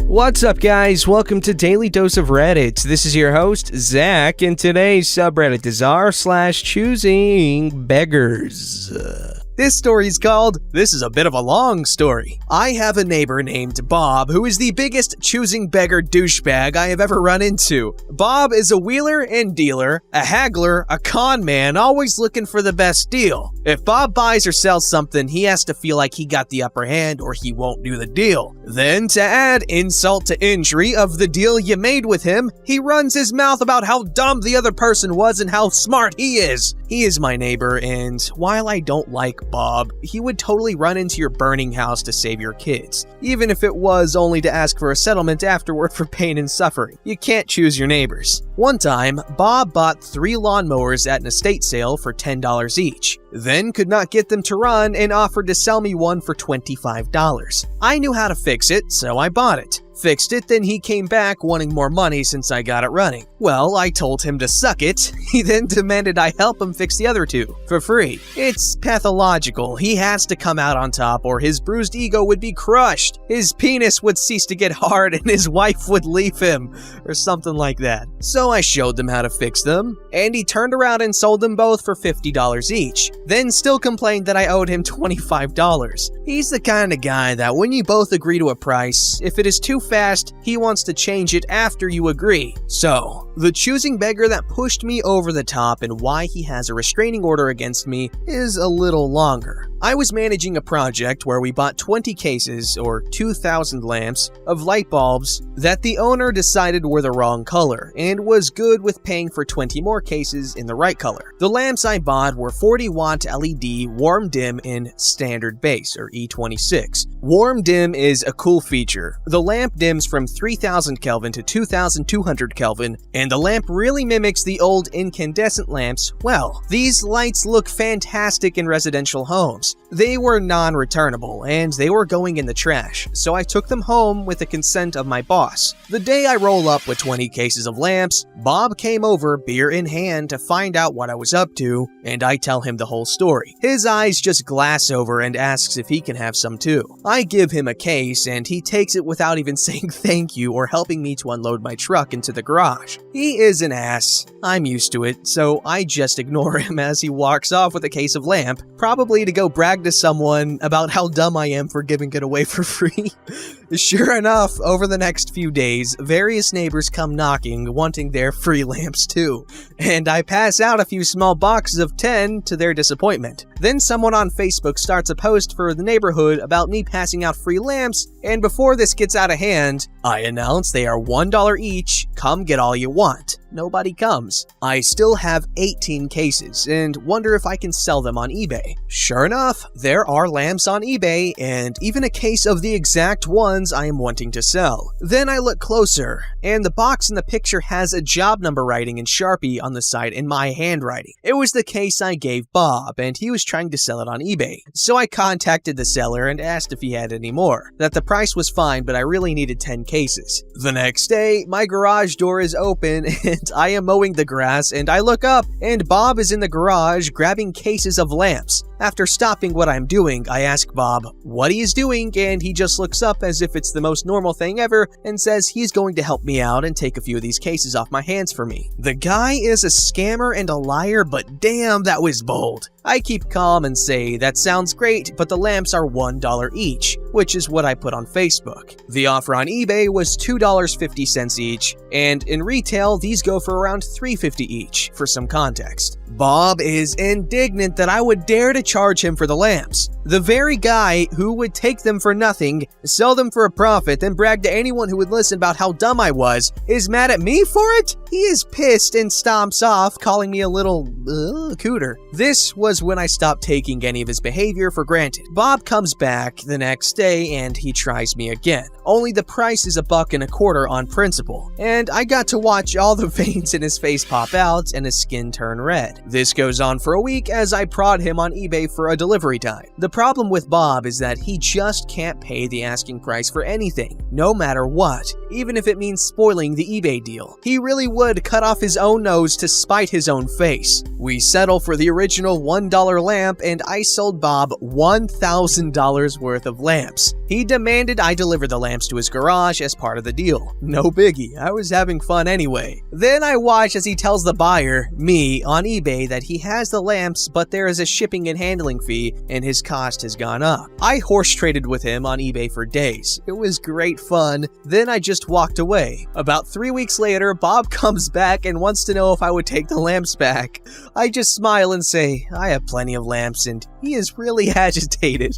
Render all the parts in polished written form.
What's up, guys? Welcome to Daily Dose of Reddit. This is your host, Zach, and today's subreddit is r/ChoosingBeggars. This story is called, "This is a bit of a long story." I have a neighbor named Bob who is the biggest choosing beggar douchebag I have ever run into. Bob is a wheeler and dealer, a haggler, a con man, always looking for the best deal. If Bob buys or sells something, he has to feel like he got the upper hand or he won't do the deal. Then, to add insult to injury of the deal you made with him, he runs his mouth about how dumb the other person was and how smart he is. He is my neighbor, and while I don't like Bob, he would totally run into your burning house to save your kids, even if it was only to ask for a settlement afterward for pain and suffering. You can't choose your neighbors. One time, Bob bought 3 lawnmowers at an estate sale for $10 each, then could not get them to run and offered to sell me one for $25. I knew how to fix it, so I bought it. Fixed it, then he came back wanting more money since I got it running. Well, I told him to suck it. He then demanded I help him fix the other 2 for free. It's pathological. He has to come out on top or his bruised ego would be crushed. His penis would cease to get hard and his wife would leave him, or something like that. So I showed them how to fix them, and he turned around and sold them both for $50 each, then still complained that I owed him $25. He's the kind of guy that when you both agree to a price, if it is too fast, he wants to change it after you agree. So, the choosing beggar that pushed me over the top and why he has a restraining order against me is a little longer. I was managing a project where we bought 20 cases, or 2,000 lamps, of light bulbs that the owner decided were the wrong color, and was good with paying for 20 more cases in the right color. The lamps I bought were 40-watt LED warm dim in standard base, or E26. Warm dim is a cool feature. The lamp dims from 3000 Kelvin to 2200 Kelvin, and the lamp really mimics the old incandescent lamps well. These lights look fantastic in residential homes. They were non-returnable, and they were going in the trash, so I took them home with the consent of my boss. The day I roll up with 20 cases of lamps, Bob came over, beer in hand, to find out what I was up to, and I tell him the whole story. His eyes just glass over and asks if he can have some too. I give him a case, and he takes it without even saying thank you or helping me to unload my truck into the garage. He is an ass. I'm used to it, so I just ignore him as he walks off with a case of lamp, probably to go brag to someone about how dumb I am for giving it away for free. Sure enough, over the next few days, various neighbors come knocking, wanting their free lamps too, and I pass out a few small boxes of 10 to their disappointment. Then someone on Facebook starts a post for the neighborhood about me passing out free lamps, and before this gets out of hand, I announce they are $1 each, come get all you want. Nobody comes. I still have 18 cases and wonder if I can sell them on eBay. Sure enough, there are lamps on eBay and even a case of the exact ones I am wanting to sell. Then I look closer, and the box in the picture has a job number writing in Sharpie on the side in my handwriting. It was the case I gave Bob, and he was trying to sell it on eBay. So I contacted the seller and asked if he had any more, that the price was fine, but I really needed 10 cases. The next day, my garage door is open and I am mowing the grass, and I look up, and Bob is in the garage grabbing cases of lamps. After stopping what I'm doing, I ask Bob what he is doing, and he just looks up as if it's the most normal thing ever and says he's going to help me out and take a few of these cases off my hands for me. The guy is a scammer and a liar, but damn, that was bold. I keep calm and say that sounds great, but the lamps are $1 each, which is what I put on Facebook. The offer on eBay was $2.50 each, and in retail, these go for around $3.50 each, for some context. Bob is indignant that I would dare to charge him for the lamps. The very guy who would take them for nothing, sell them for a profit, then brag to anyone who would listen about how dumb I was, is mad at me for it? He is pissed and stomps off, calling me a little cooter. This was when I stopped taking any of his behavior for granted. Bob comes back the next day and he tries me again. Only the price is $1.25 on principle, and I got to watch all the veins in his face pop out and his skin turn red. This goes on for a week as I prod him on eBay for a delivery time. The problem with Bob is that he just can't pay the asking price for anything, no matter what, even if it means spoiling the eBay deal. He really would cut off his own nose to spite his own face. We settle for the original $1 lamp, and I sold Bob $1,000 worth of lamps. He demanded I deliver the lamps to his garage as part of the deal. No biggie, I was having fun anyway. Then I watch as he tells the buyer, me, on eBay that he has the lamps but there is a shipping and handling fee and his cost has gone up. I horse traded with him on eBay for days. It was great fun. Then I just walked away. About 3 weeks later, Bob comes back and wants to know if I would take the lamps back. I just smile and say, I have plenty of lamps, and he is really agitated.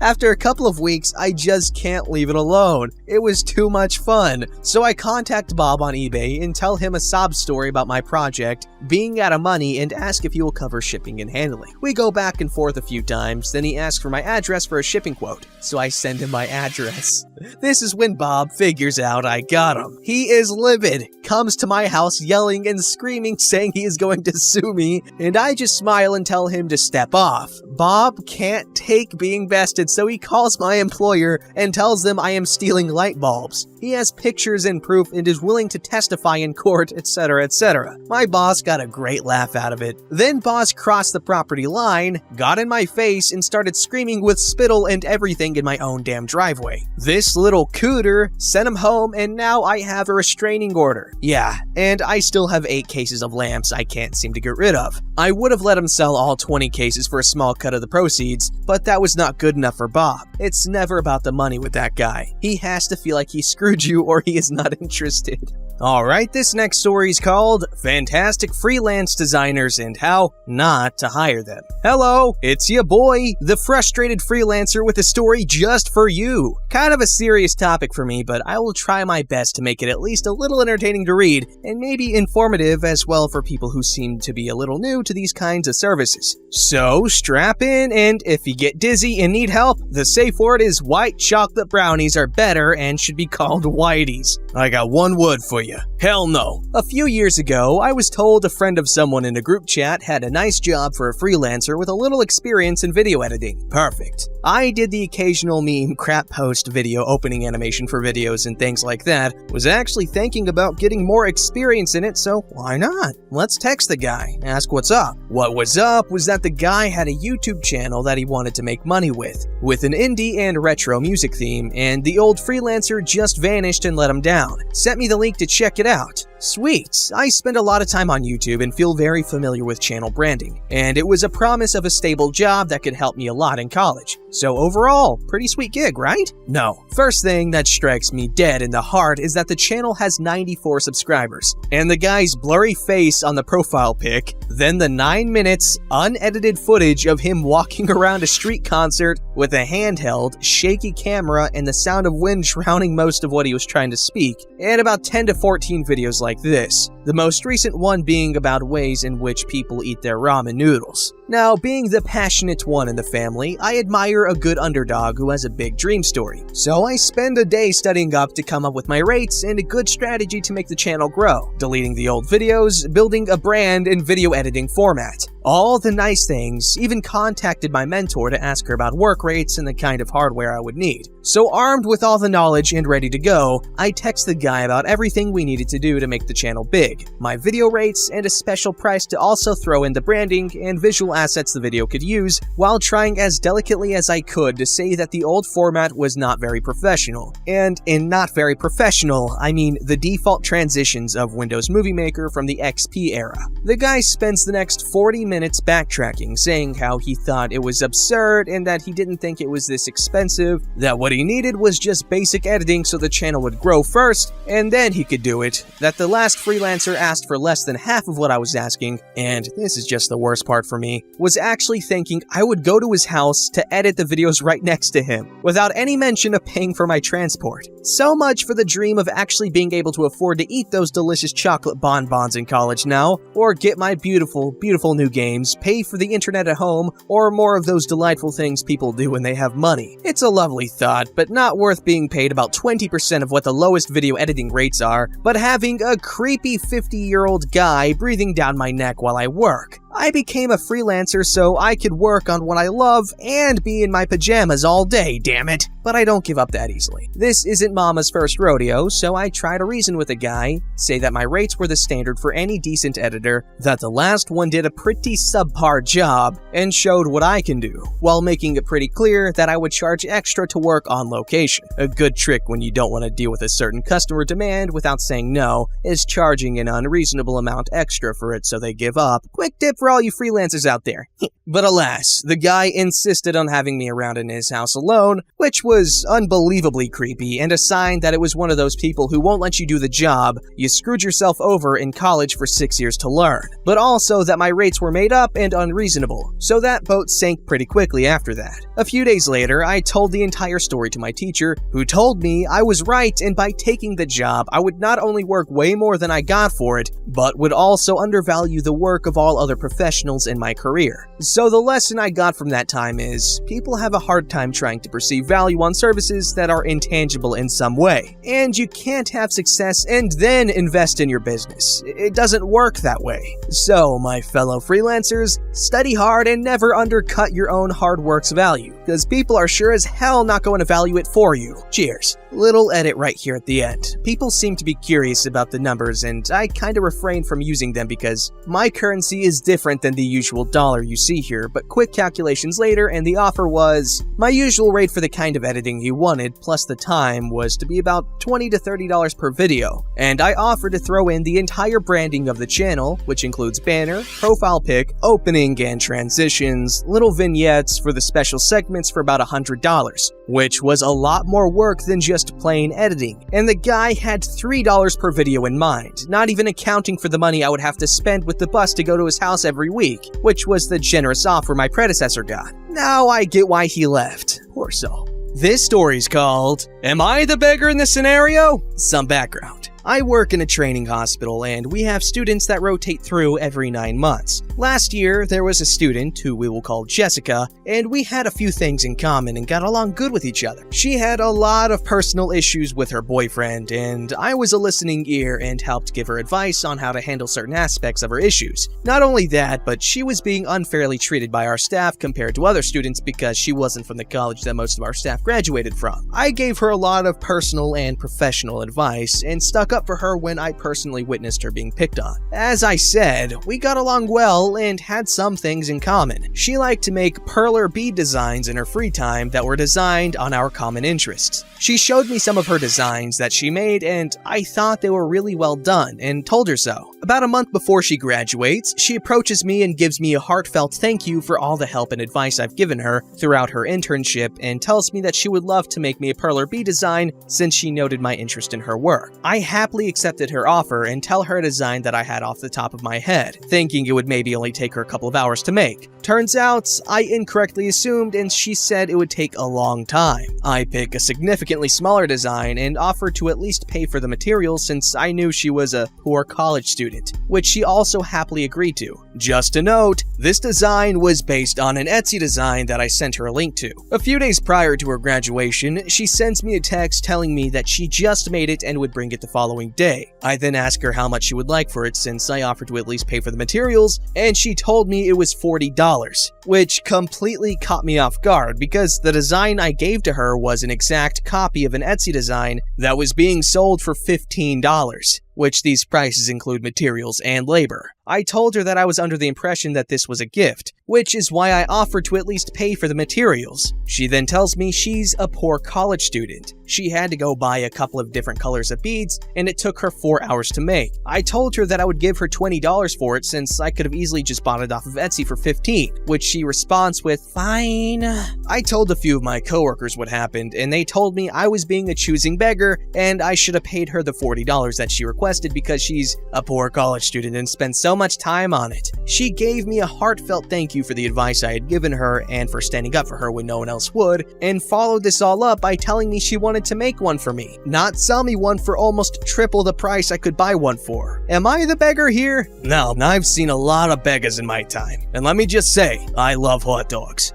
After a couple of weeks, I just can't leave it alone. It was too much fun. So I contact Bob on eBay and tell him a sob story about my project, being out of money, and ask if he will cover shipping and handling. We go back and forth a few times, then he asks for my address for a shipping quote. So I send him my address. This is when Bob figures out I got him. He is livid, comes to my house yelling and screaming, saying he is going to sue me, and I just smile and tell him to step off. Bob can't take being bested, so he calls my employer and tells them I am stealing light bulbs. He has pictures and proof and is willing to testify in court, etc., etc. My boss got a great laugh out of it. Then boss crossed the property line, got in my face, and started screaming with spittle and everything in my own damn driveway. This little cooter sent him home, and now I have a restraining order. Yeah, and I still have 8 cases of lamps I can't seem to get rid of. I would have let him sell all 20 cases for a small cut of the proceeds, but that was not good enough for Bob. It's never about the money with that guy. He has to feel like he screwed you or he is not interested. Alright, this next story is called Fantastic Freelance Designers and How Not to Hire Them. Hello, it's your boy, the frustrated freelancer with a story just for you. Kind of a serious topic for me, but I will try my best to make it at least a little entertaining to read and maybe informative as well for people who seem to be a little new to these kinds of services. So strap in, and if you get dizzy and need help, the safe word is white chocolate brownies are better and should be called Whiteys. I got one word for you. Hell no. A few years ago, I was told a friend of someone in a group chat had a nice job for a freelancer with a little experience in video editing. Perfect. I did the occasional meme crap post video opening animation for videos and things like that, was actually thinking about getting more experience in it, so why not? Let's text the guy, ask what's up. What was up was that the guy had a YouTube channel that he wanted to make money with an indie and retro music theme, and the old freelancer just vanished and let him down. Sent me the link to check it out. Sweet. I spend a lot of time on YouTube and feel very familiar with channel branding, and it was a promise of a stable job that could help me a lot in college. So overall, pretty sweet gig, right? No. First thing that strikes me dead in the heart is that the channel has 94 subscribers, and the guy's blurry face on the profile pic, then the 9 minutes unedited footage of him walking around a street concert with a handheld, shaky camera and the sound of wind drowning most of what he was trying to speak, and about 10 to 14 videos like this. The most recent one being about ways in which people eat their ramen noodles. Now, being the passionate one in the family, I admire a good underdog who has a big dream story. So I spend a day studying up to come up with my rates and a good strategy to make the channel grow, deleting the old videos, building a brand, and video editing format. All the nice things, even contacted my mentor to ask her about work rates and the kind of hardware I would need. So armed with all the knowledge and ready to go, I text the guy about everything we needed to do to make the channel big, my video rates, and a special price to also throw in the branding and visual assets the video could use, while trying as delicately as I could to say that the old format was not very professional. And in not very professional, I mean the default transitions of Windows Movie Maker from the XP era. The guy spends the next 40 minutes backtracking, saying how he thought it was absurd and that he didn't think it was this expensive, that what he needed was just basic editing so the channel would grow first, and then he could do it, that the last freelancer asked for less than half of what I was asking, and this is just the worst part for me, was actually thinking I would go to his house to edit the videos right next to him, without any mention of paying for my transport. So much for the dream of actually being able to afford to eat those delicious chocolate bonbons in college now, or get my beautiful, beautiful new games, pay for the internet at home, or more of those delightful things people do when they have money. It's a lovely thought, but not worth being paid about 20% of what the lowest video editing rates are, but having a creepy 50-year-old guy breathing down my neck while I work. I became a freelancer so I could work on what I love and be in my pajamas all day, damn it. but I don't give up that easily. This isn't mama's first rodeo, so I try to reason with the guy, say that my rates were the standard for any decent editor, that the last one did a pretty subpar job, and showed what I can do, while making it pretty clear that I would charge extra to work on location. A good trick when you don't want to deal with a certain customer demand without saying no is charging an unreasonable amount extra for it so they give up. Quick tip for all you freelancers out there. But alas, the guy insisted on having me around in his house alone, which was unbelievably creepy and a sign that it was one of those people who won't let you do the job you screwed yourself over in college for 6 years to learn. But also that my rates were made up and unreasonable, so that boat sank pretty quickly after that. A few days later, I told the entire story to my teacher, who told me I was right, and by taking the job, I would not only work way more than I got for it, but would also undervalue the work of all other professionals in my career. So the lesson I got from that time is, people have a hard time trying to perceive value on services that are intangible in some way. And you can't have success and then invest in your business. It doesn't work that way. So, my fellow freelancers, study hard and never undercut your own hard work's value, because people are sure as hell not going to value it for you. Cheers. Little edit right here at the end. People seem to be curious about the numbers, and I kinda refrain from using them because my currency is different than the usual dollar you see here, but quick calculations later, and the offer was, my usual rate for the kind of editing you wanted, plus the time, was to be about $20 to $30 per video, and I offered to throw in the entire branding of the channel, which includes banner, profile pic, opening and transitions, little vignettes for the special segments for about $100, which was a lot more work than just plain editing, and the guy had $3 per video in mind, not even accounting for the money I would have to spend with the bus to go to his house every week, which was the generous offer my predecessor got. Now I get why he left, or so. This story's called, Am I the Beggar in the Scenario? Some background. I work in a training hospital, and we have students that rotate through every 9 months. Last year, there was a student, who we will call Jessica, and we had a few things in common and got along good with each other. She had a lot of personal issues with her boyfriend, and I was a listening ear and helped give her advice on how to handle certain aspects of her issues. Not only that, but she was being unfairly treated by our staff compared to other students because she wasn't from the college that most of our staff graduated from. I gave her a lot of personal and professional advice, and stuck up for her when I personally witnessed her being picked on. As I said, we got along well and had some things in common. She liked to make perler bead designs in her free time that were designed on our common interests. She showed me some of her designs that she made, and I thought they were really well done and told her so. About a month before she graduates, she approaches me and gives me a heartfelt thank you for all the help and advice I've given her throughout her internship, and tells me that she would love to make me a perler bead design since she noted my interest in her work. I happily accepted her offer and tell her a design that I had off the top of my head, thinking it would maybe only take her a couple of hours to make. Turns out, I incorrectly assumed, and she said it would take a long time. I pick a significantly smaller design and offered to at least pay for the materials since I knew she was a poor college student, which she also happily agreed to. Just a note, this design was based on an Etsy design that I sent her a link to. A few days prior to her graduation, she sends me a text telling me that she just made it and would bring it the following day. I then asked her how much she would like for it since I offered to at least pay for the materials, and she told me it was $40, which completely caught me off guard because the design I gave to her was an exact copy of an Etsy design that was being sold for $15, which these prices include materials and labor. I told her that I was under the impression that this was a gift, which is why I offered to at least pay for the materials. She then tells me she's a poor college student. She had to go buy a couple of different colors of beads, and it took her 4 hours to make. I told her that I would give her $20 for it since I could have easily just bought it off of Etsy for $15, which she responds with, "Fine." I told a few of my coworkers what happened, and they told me I was being a choosing beggar, and I should have paid her the $40 that she requested because she's a poor college student and spent so much time on it. She gave me a heartfelt thank you for the advice I had given her and for standing up for her when no one else would, and followed this all up by telling me she wanted to make one for me, not sell me one for almost triple the price I could buy one for. Am I the beggar here? No, I've seen a lot of beggars in my time, and let me just say, I love hot dogs.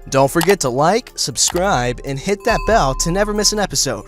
Don't forget to like, subscribe, and hit that bell to never miss an episode.